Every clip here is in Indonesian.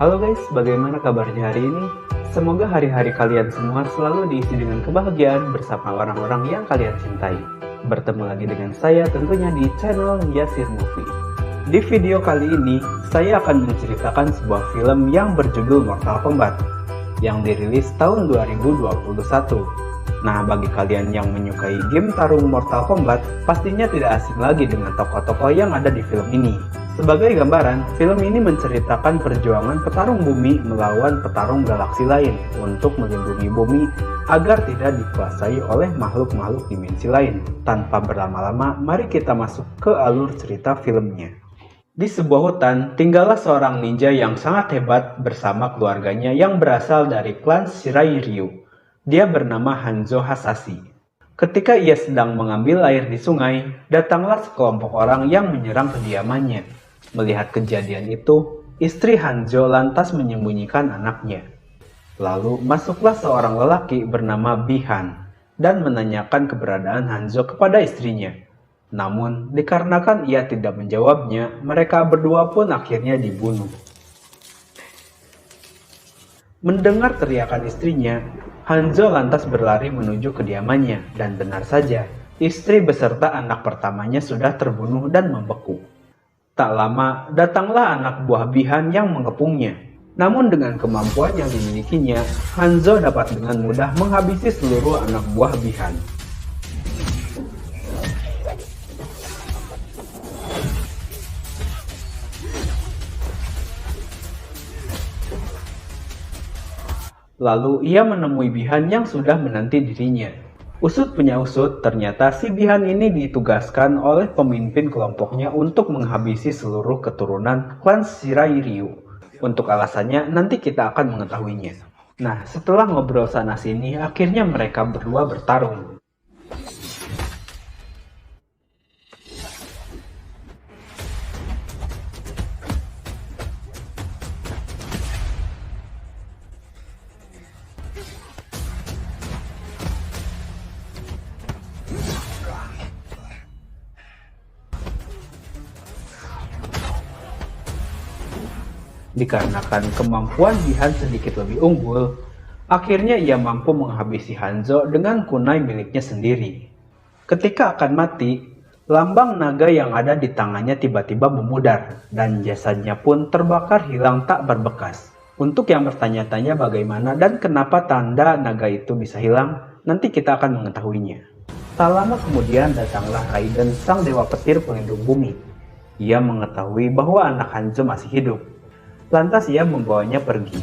Halo guys, bagaimana kabarnya hari ini? Semoga hari-hari kalian semua selalu diisi dengan kebahagiaan bersama orang-orang yang kalian cintai. Bertemu lagi dengan saya tentunya di channel Yasir Movie. Di video kali ini, saya akan menceritakan sebuah film yang berjudul Mortal Kombat yang dirilis tahun 2021. Nah, bagi kalian yang menyukai game tarung Mortal Kombat, pastinya tidak asing lagi dengan tokoh-tokoh yang ada di film ini. Sebagai gambaran, film ini menceritakan perjuangan petarung bumi melawan petarung galaksi lain untuk melindungi bumi agar tidak dikuasai oleh makhluk-makhluk dimensi lain. Tanpa berlama-lama, mari kita masuk ke alur cerita filmnya. Di sebuah hutan, tinggallah seorang ninja yang sangat hebat bersama keluarganya yang berasal dari klan Shirai Ryu. Dia bernama Hanzo Hasashi. Ketika ia sedang mengambil air di sungai, datanglah sekelompok orang yang menyerang kediamannya. Melihat kejadian itu, istri Hanzo lantas menyembunyikan anaknya. Lalu masuklah seorang lelaki bernama Bihan dan menanyakan keberadaan Hanzo kepada istrinya. Namun, dikarenakan ia tidak menjawabnya, mereka berdua pun akhirnya dibunuh. Mendengar teriakan istrinya, Hanzo lantas berlari menuju kediamannya, dan benar saja, istri beserta anak pertamanya sudah terbunuh dan membeku. Tak lama, datanglah anak buah Bihan yang mengepungnya. Namun dengan kemampuan yang dimilikinya, Hanzo dapat dengan mudah menghabisi seluruh anak buah Bihan. Lalu ia menemui Bihan yang sudah menanti dirinya. Usut punya usut, ternyata si Bihan ini ditugaskan oleh pemimpin kelompoknya untuk menghabisi seluruh keturunan klan Shirai Ryu. Untuk alasannya, nanti kita akan mengetahuinya. Nah, setelah ngobrol sana-sini, akhirnya mereka berdua bertarung. Dikarenakan kemampuan Bihan sedikit lebih unggul, akhirnya ia mampu menghabisi Hanzo dengan kunai miliknya sendiri. Ketika akan mati, lambang naga yang ada di tangannya tiba-tiba memudar, dan jasadnya pun terbakar hilang tak berbekas. Untuk yang bertanya-tanya bagaimana dan kenapa tanda naga itu bisa hilang, nanti kita akan mengetahuinya. Tak lama kemudian datanglah Raiden, sang dewa petir pelindung bumi. Ia mengetahui bahwa anak Hanzo masih hidup. Lantas ia membawanya pergi.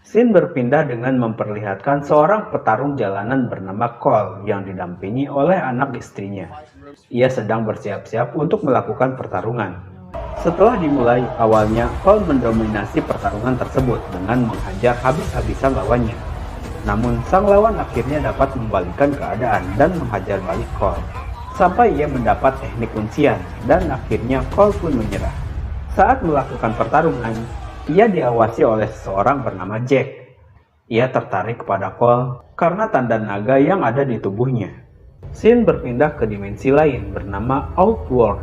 Scene berpindah dengan memperlihatkan seorang petarung jalanan bernama Cole yang didampingi oleh anak istrinya. Ia sedang bersiap-siap untuk melakukan pertarungan. Setelah dimulai, awalnya Cole mendominasi pertarungan tersebut dengan menghajar habis-habisan lawannya. Namun sang lawan akhirnya dapat membalikkan keadaan dan menghajar balik Cole. Sampai ia mendapat teknik kuncian dan akhirnya Cole pun menyerah. Saat melakukan pertarungan, ia diawasi oleh seseorang bernama Jack. Ia tertarik kepada Cole karena tanda naga yang ada di tubuhnya. Scene berpindah ke dimensi lain bernama Outworld.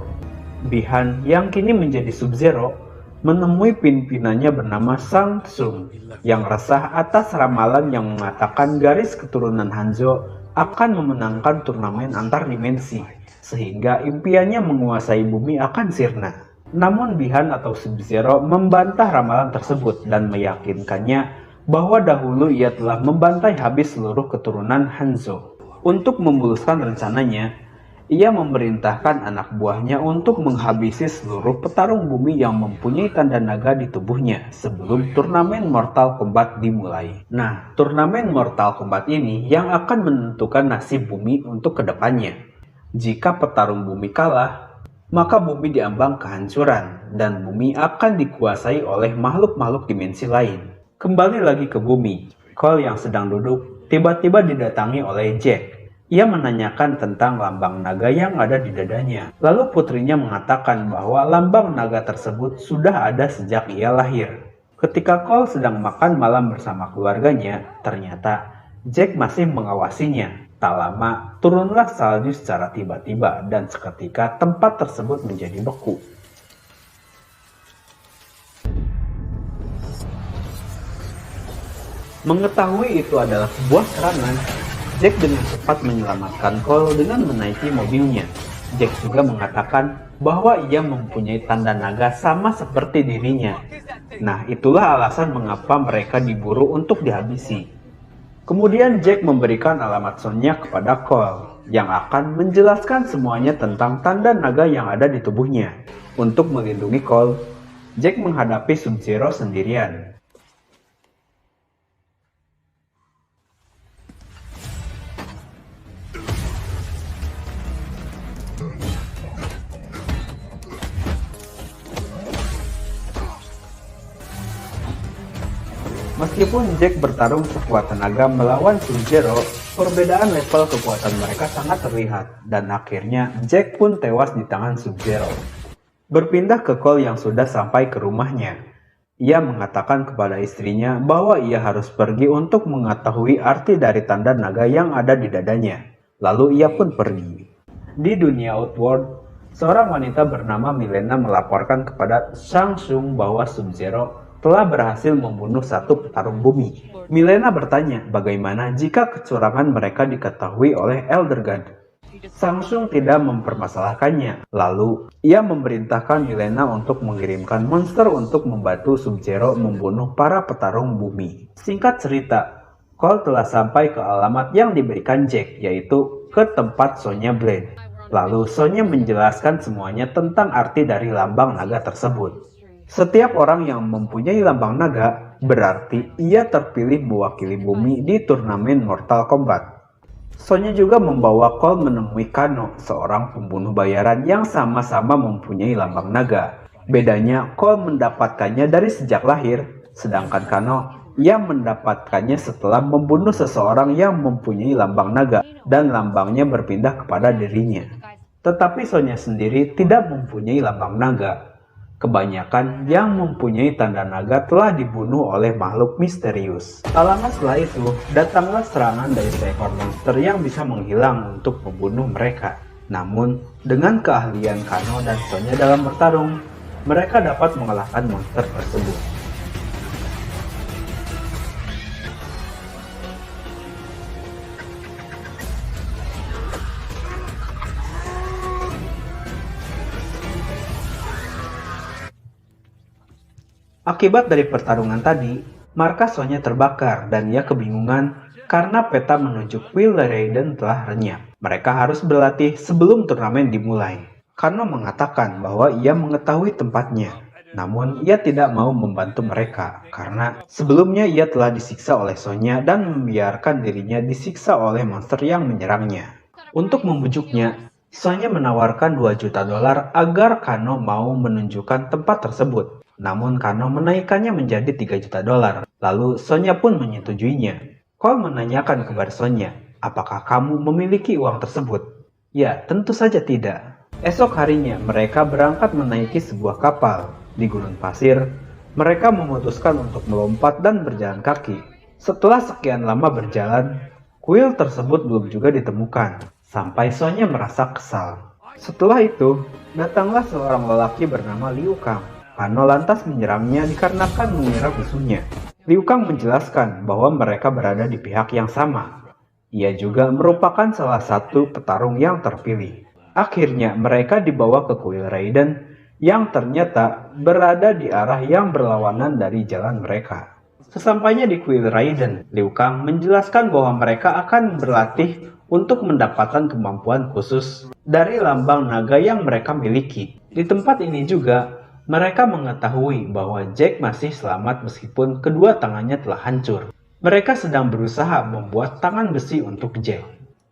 Bihan yang kini menjadi Sub-Zero menemui pimpinannya bernama Shang Tsung yang resah atas ramalan yang mengatakan garis keturunan Hanzo akan memenangkan turnamen antar dimensi, sehingga impiannya menguasai bumi akan sirna. Namun Bihan atau Sub-Zero membantah ramalan tersebut dan meyakinkannya bahwa dahulu ia telah membantai habis seluruh keturunan Hanzo. Untuk memuluskan rencananya, ia memerintahkan anak buahnya untuk menghabisi seluruh petarung bumi yang mempunyai tanda naga di tubuhnya sebelum turnamen Mortal Kombat dimulai. Nah, turnamen Mortal Kombat ini yang akan menentukan nasib bumi untuk kedepannya. Jika petarung bumi kalah, maka bumi diambang kehancuran dan bumi akan dikuasai oleh makhluk-makhluk dimensi lain. Kembali lagi ke bumi, Cole yang sedang duduk tiba-tiba didatangi oleh Jack. Ia menanyakan tentang lambang naga yang ada di dadanya. Lalu putrinya mengatakan bahwa lambang naga tersebut sudah ada sejak ia lahir. Ketika Cole sedang makan malam bersama keluarganya, ternyata Jack masih mengawasinya. Tak lama, turunlah salju secara tiba-tiba dan seketika tempat tersebut menjadi beku. Mengetahui itu adalah sebuah serangan, Jack dengan cepat menyelamatkan Cole dengan menaiki mobilnya. Jack juga mengatakan bahwa ia mempunyai tanda naga sama seperti dirinya. Nah, itulah alasan mengapa mereka diburu untuk dihabisi. Kemudian Jack memberikan alamat Sonya kepada Cole, yang akan menjelaskan semuanya tentang tanda naga yang ada di tubuhnya. Untuk melindungi Cole, Jack menghadapi Sub-Zero sendirian. Meskipun Jack bertarung sekuat tenaga melawan Sub-Zero, perbedaan level kekuatan mereka sangat terlihat, dan akhirnya Jack pun tewas di tangan Sub-Zero. Berpindah ke Cole yang sudah sampai ke rumahnya, ia mengatakan kepada istrinya bahwa ia harus pergi untuk mengetahui arti dari tanda naga yang ada di dadanya. Lalu ia pun pergi. Di dunia Outworld, seorang wanita bernama Milena melaporkan kepada Shang Tsung bahwa Sub-Zero telah berhasil membunuh satu petarung bumi. Milena bertanya bagaimana jika kecurangan mereka diketahui oleh Elder God. Shang Tsung tidak mempermasalahkannya. Lalu, ia memerintahkan Milena untuk mengirimkan monster untuk membantu Sub-Zero membunuh para petarung bumi. Singkat cerita, Cole telah sampai ke alamat yang diberikan Jack, yaitu ke tempat Sonya Blade. Lalu, Sonya menjelaskan semuanya tentang arti dari lambang naga tersebut. Setiap orang yang mempunyai lambang naga berarti ia terpilih mewakili bumi di turnamen Mortal Kombat. Sonya juga membawa Cole menemui Kano, seorang pembunuh bayaran yang sama-sama mempunyai lambang naga. Bedanya, Cole mendapatkannya dari sejak lahir, sedangkan Kano ia mendapatkannya setelah membunuh seseorang yang mempunyai lambang naga dan lambangnya berpindah kepada dirinya. Tetapi Sonya sendiri tidak mempunyai lambang naga. Kebanyakan yang mempunyai tanda naga telah dibunuh oleh makhluk misterius. Tak lama setelah itu, datanglah serangan dari seekor monster yang bisa menghilang untuk membunuh mereka. Namun, dengan keahlian Kano dan Sonya dalam bertarung, mereka dapat mengalahkan monster tersebut. Akibat dari pertarungan tadi, markas Sonya terbakar dan ia kebingungan karena peta menuju kuil Raiden telah lenyap. Mereka harus berlatih sebelum turnamen dimulai. Kano mengatakan bahwa ia mengetahui tempatnya, namun ia tidak mau membantu mereka karena sebelumnya ia telah disiksa oleh Sonya dan membiarkan dirinya disiksa oleh monster yang menyerangnya. Untuk membujuknya, Sonya menawarkan $2 juta agar Kano mau menunjukkan tempat tersebut. Namun Kano menaikkannya menjadi $3 juta. Lalu Sonya pun menyetujuinya. Cole menanyakan kepada Sonya, apakah kamu memiliki uang tersebut? Ya, tentu saja tidak. Esok harinya mereka berangkat menaiki sebuah kapal. Di gurun pasir, mereka memutuskan untuk melompat dan berjalan kaki. Setelah sekian lama berjalan, kuil tersebut belum juga ditemukan. Sampai Sonya merasa kesal. Setelah itu, datanglah seorang lelaki bernama Liu Kang. Kano lantas menyerangnya dikarenakan mengira musuhnya. Liu Kang menjelaskan bahwa mereka berada di pihak yang sama. Ia juga merupakan salah satu petarung yang terpilih. Akhirnya mereka dibawa ke kuil Raiden yang ternyata berada di arah yang berlawanan dari jalan mereka. Sesampainya di kuil Raiden, Liu Kang menjelaskan bahwa mereka akan berlatih untuk mendapatkan kemampuan khusus dari lambang naga yang mereka miliki. Di tempat ini juga, mereka mengetahui bahwa Jack masih selamat meskipun kedua tangannya telah hancur. Mereka sedang berusaha membuat tangan besi untuk Jack.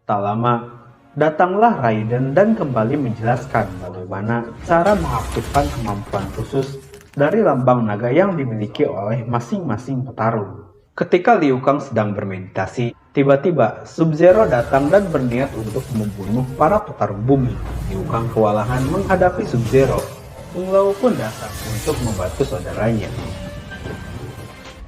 Tak lama, datanglah Raiden dan kembali menjelaskan bagaimana cara mengaktifkan kemampuan khusus dari lambang naga yang dimiliki oleh masing-masing petarung. Ketika Liu Kang sedang bermeditasi, tiba-tiba Sub-Zero datang dan berniat untuk membunuh para petarung bumi. Liu Kang kewalahan menghadapi Sub-Zero. Kung Lao pun datang untuk membantu saudaranya.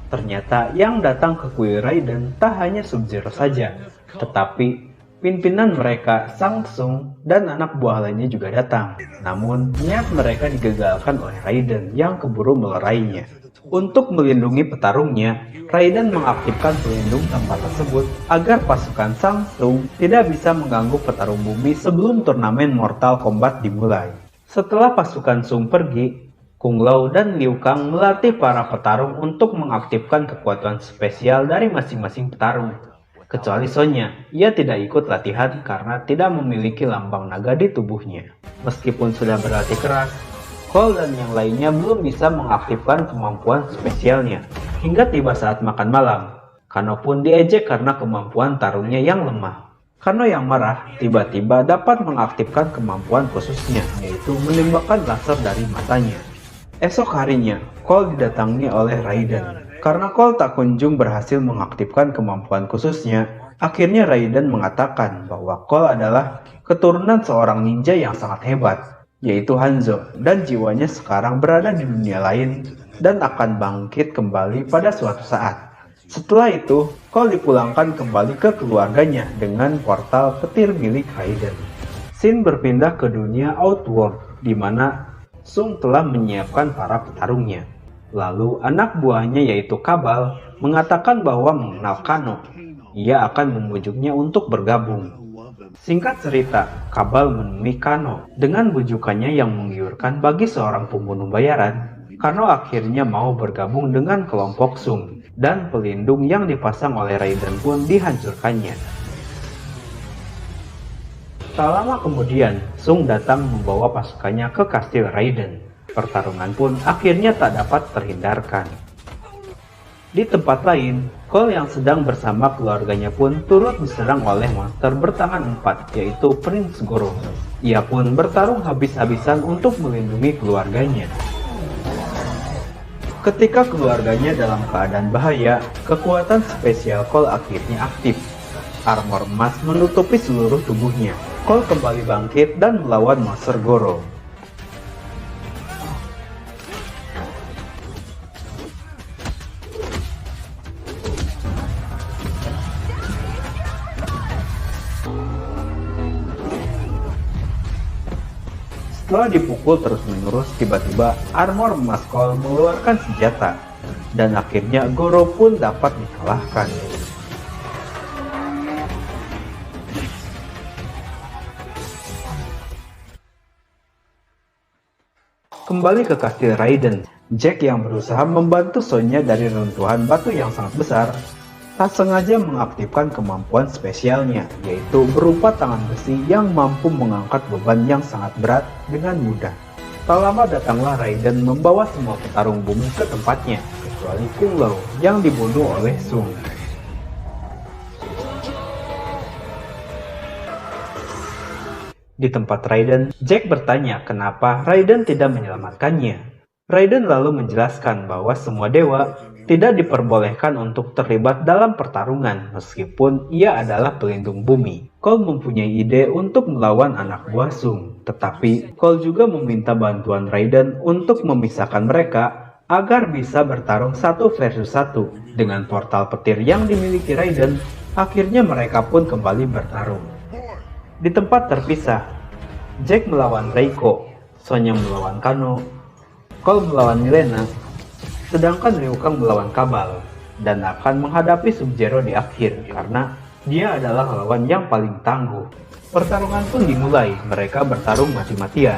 Ternyata yang datang ke kuil Raiden tak hanya Sub-Zero saja, tetapi pimpinan mereka, Shang Tsung, dan anak buah lainnya juga datang. Namun, niat mereka digagalkan oleh Raiden yang keburu melerainya. Untuk melindungi petarungnya, Raiden mengaktifkan pelindung tempat tersebut agar pasukan Samsung tidak bisa mengganggu petarung bumi sebelum turnamen Mortal Kombat dimulai. Setelah pasukan Sung pergi, Kung Lao dan Liu Kang melatih para petarung untuk mengaktifkan kekuatan spesial dari masing-masing petarung. Kecuali Sonya, ia tidak ikut latihan karena tidak memiliki lambang naga di tubuhnya. Meskipun sudah berlatih keras, Cole dan yang lainnya belum bisa mengaktifkan kemampuan spesialnya. Hingga tiba saat makan malam, Kano pun diejek karena kemampuan tarungnya yang lemah. Kano yang marah tiba-tiba dapat mengaktifkan kemampuan khususnya, yaitu menembakkan laser dari matanya. Esok harinya, Cole didatangi oleh Raiden. Karena Cole tak kunjung berhasil mengaktifkan kemampuan khususnya, akhirnya Raiden mengatakan bahwa Cole adalah keturunan seorang ninja yang sangat hebat, yaitu Hanzo, dan jiwanya sekarang berada di dunia lain dan akan bangkit kembali pada suatu saat. Setelah itu, Cole dipulangkan kembali ke keluarganya dengan portal petir milik Raiden. Scene berpindah ke dunia Outworld, di mana Sung telah menyiapkan para petarungnya. Lalu anak buahnya yaitu Kabal mengatakan bahwa mengenal Kano. Ia akan memujuknya untuk bergabung. Singkat cerita, Kabal menemui Kano dengan bujukannya yang menggiurkan bagi seorang pembunuh bayaran. Kano akhirnya mau bergabung dengan kelompok Sung, dan pelindung yang dipasang oleh Raiden pun dihancurkannya. Tak lama kemudian, Sung datang membawa pasukannya ke kastil Raiden. Pertarungan pun akhirnya tak dapat terhindarkan. Di tempat lain, Cole yang sedang bersama keluarganya pun turut diserang oleh monster bertangan 4, yaitu Prince Goro. Ia pun bertarung habis-habisan untuk melindungi keluarganya. Ketika keluarganya dalam keadaan bahaya, kekuatan spesial Cole akhirnya aktif. Armor emas menutupi seluruh tubuhnya. Cole kembali bangkit dan melawan monster Goro. Setelah dipukul terus-menerus, tiba-tiba armor emas Cole mengeluarkan senjata, dan akhirnya Goro pun dapat dikalahkan. Kembali ke kastil Raiden, Jack yang berusaha membantu Sonya dari runtuhan batu yang sangat besar, tak sengaja mengaktifkan kemampuan spesialnya, yaitu berupa tangan besi yang mampu mengangkat beban yang sangat berat dengan mudah. Tak lama datanglah Raiden membawa semua petarung bumi ke tempatnya, kecuali Kung Lao yang dibunuh oleh Sung. Di tempat Raiden, Jack bertanya kenapa Raiden tidak menyelamatkannya. Raiden lalu menjelaskan bahwa semua dewa tidak diperbolehkan untuk terlibat dalam pertarungan meskipun ia adalah pelindung bumi. Cole mempunyai ide untuk melawan anak buah Sung, tetapi Cole juga meminta bantuan Raiden untuk memisahkan mereka agar bisa bertarung 1 versus 1. Dengan portal petir yang dimiliki Raiden, akhirnya mereka pun kembali bertarung. Di tempat terpisah, Jack melawan Reiko, Sonya melawan Kano, Cole melawan Mileena, sedangkan Liu Kang melawan Kabal, dan akan menghadapi Sub-Zero di akhir karena dia adalah lawan yang paling tangguh. Pertarungan pun dimulai, mereka bertarung mati-matian.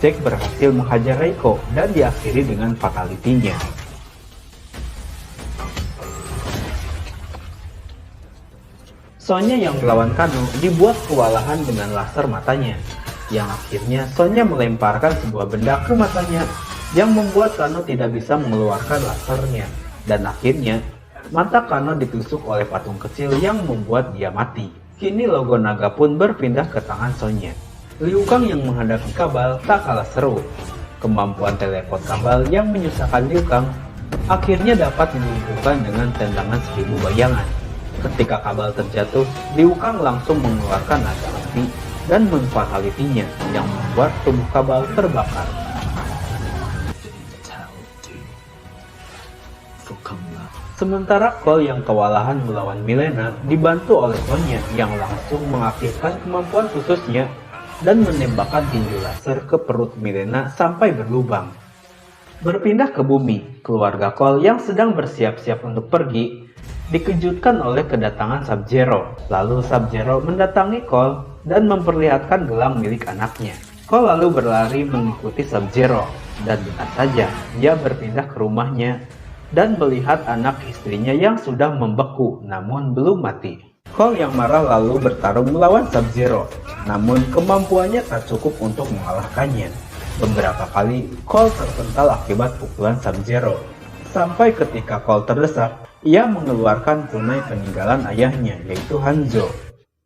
Jack berhasil menghajar Reiko dan diakhiri dengan fatality-nya. Sonya yang melawan Kano dibuat kewalahan dengan laser matanya, yang akhirnya Sonya melemparkan sebuah benda ke matanya yang membuat Kano tidak bisa mengeluarkan lasernya, dan akhirnya mata Kano ditusuk oleh patung kecil yang membuat dia mati. Kini logo naga pun berpindah ke tangan Sonya. Liu Kang yang menghadapi Kabal tak kalah seru. Kemampuan teleport Kabal yang menyusahkan Liu Kang akhirnya dapat dilumpuhkan dengan tendangan 1000 bayangan. Ketika Kabal terjatuh, Liu Kang langsung mengeluarkan naga api dan memfatalitinya yang membuat tubuh Kabal terbakar. Sementara Cole yang kewalahan melawan Mileena dibantu oleh Sonya yang langsung mengaktifkan kemampuan khususnya dan menembakkan tinju laser ke perut Mileena sampai berlubang. Berpindah ke bumi, keluarga Cole yang sedang bersiap-siap untuk pergi dikejutkan oleh kedatangan Sub-Zero. Lalu Sub-Zero mendatangi Cole dan memperlihatkan gelang milik anaknya. Cole lalu berlari mengikuti Sub-Zero, dan benar saja dia berpindah ke rumahnya dan melihat anak istrinya yang sudah membeku namun belum mati. Cole yang marah lalu bertarung melawan Sub-Zero, namun kemampuannya tak cukup untuk mengalahkannya. Beberapa kali Cole terpental akibat pukulan Sub-Zero, sampai ketika Cole terdesak, ia mengeluarkan kunai peninggalan ayahnya, yaitu Hanzo.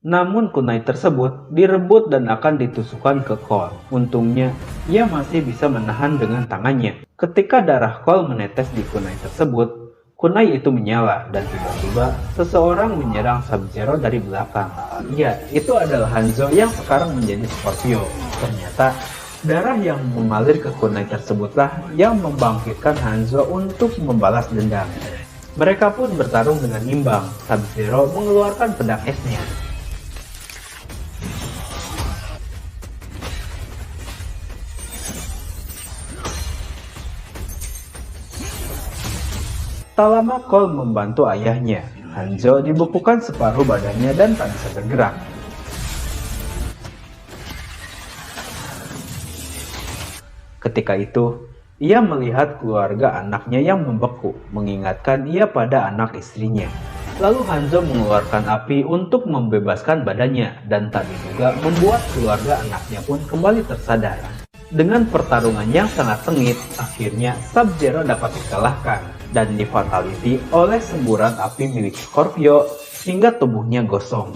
Namun kunai tersebut direbut dan akan ditusukkan ke Cole. Untungnya, ia masih bisa menahan dengan tangannya. Ketika darah Cole menetes di kunai tersebut, kunai itu menyala dan tiba-tiba seseorang menyerang Sub-Zero dari belakang. Ya, itu adalah Hanzo yang sekarang menjadi Scorpio. Ternyata, darah yang mengalir ke kunai tersebutlah yang membangkitkan Hanzo untuk membalas dendam. Mereka pun bertarung dengan imbang. Sub-Zero mengeluarkan pedang esnya. Tak lama Cole membantu ayahnya. Hanzo dibekukan separuh badannya dan tak bisa bergerak. Ketika itu, ia melihat keluarga anaknya yang membeku, mengingatkan ia pada anak istrinya. Lalu Hanzo mengeluarkan api untuk membebaskan badannya, dan tak diduga membuat keluarga anaknya pun kembali tersadar. Dengan pertarungan yang sangat sengit, akhirnya Sub-Zero dapat dikalahkan, dan difatality oleh semburan api milik Scorpio hingga tubuhnya gosong.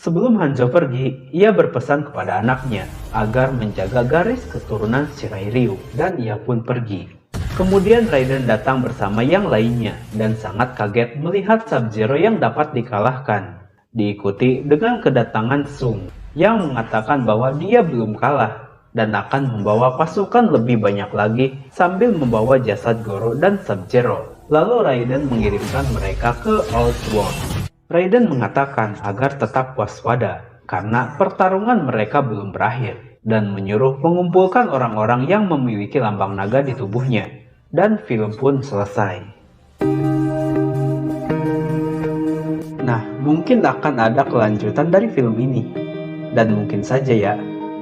Sebelum Hanzo pergi, ia berpesan kepada anaknya agar menjaga garis keturunan Shirayuu, dan ia pun pergi. Kemudian Raiden datang bersama yang lainnya dan sangat kaget melihat Sub-Zero yang dapat dikalahkan. Diikuti dengan kedatangan Sung yang mengatakan bahwa dia belum kalah dan akan membawa pasukan lebih banyak lagi sambil membawa jasad Goro dan Sub-Zero. Lalu Raiden mengirimkan mereka ke Old World. Raiden mengatakan agar tetap waspada karena pertarungan mereka belum berakhir dan menyuruh mengumpulkan orang-orang yang memiliki lambang naga di tubuhnya, dan film pun selesai. Nah, mungkin akan ada kelanjutan dari film ini, dan mungkin saja ya,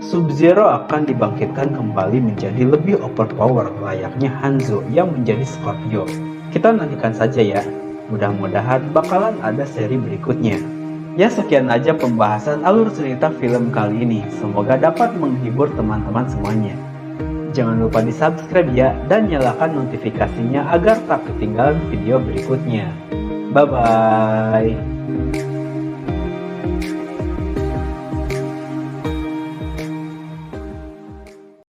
Sub-Zero akan dibangkitkan kembali menjadi lebih overpower layaknya Hanzo yang menjadi Scorpio. Kita nantikan saja ya. Mudah-mudahan bakalan ada seri berikutnya. Ya, sekian aja pembahasan alur cerita film kali ini. Semoga dapat menghibur teman-teman semuanya. Jangan lupa di subscribe ya, dan nyalakan notifikasinya agar tak ketinggalan video berikutnya. Bye-bye.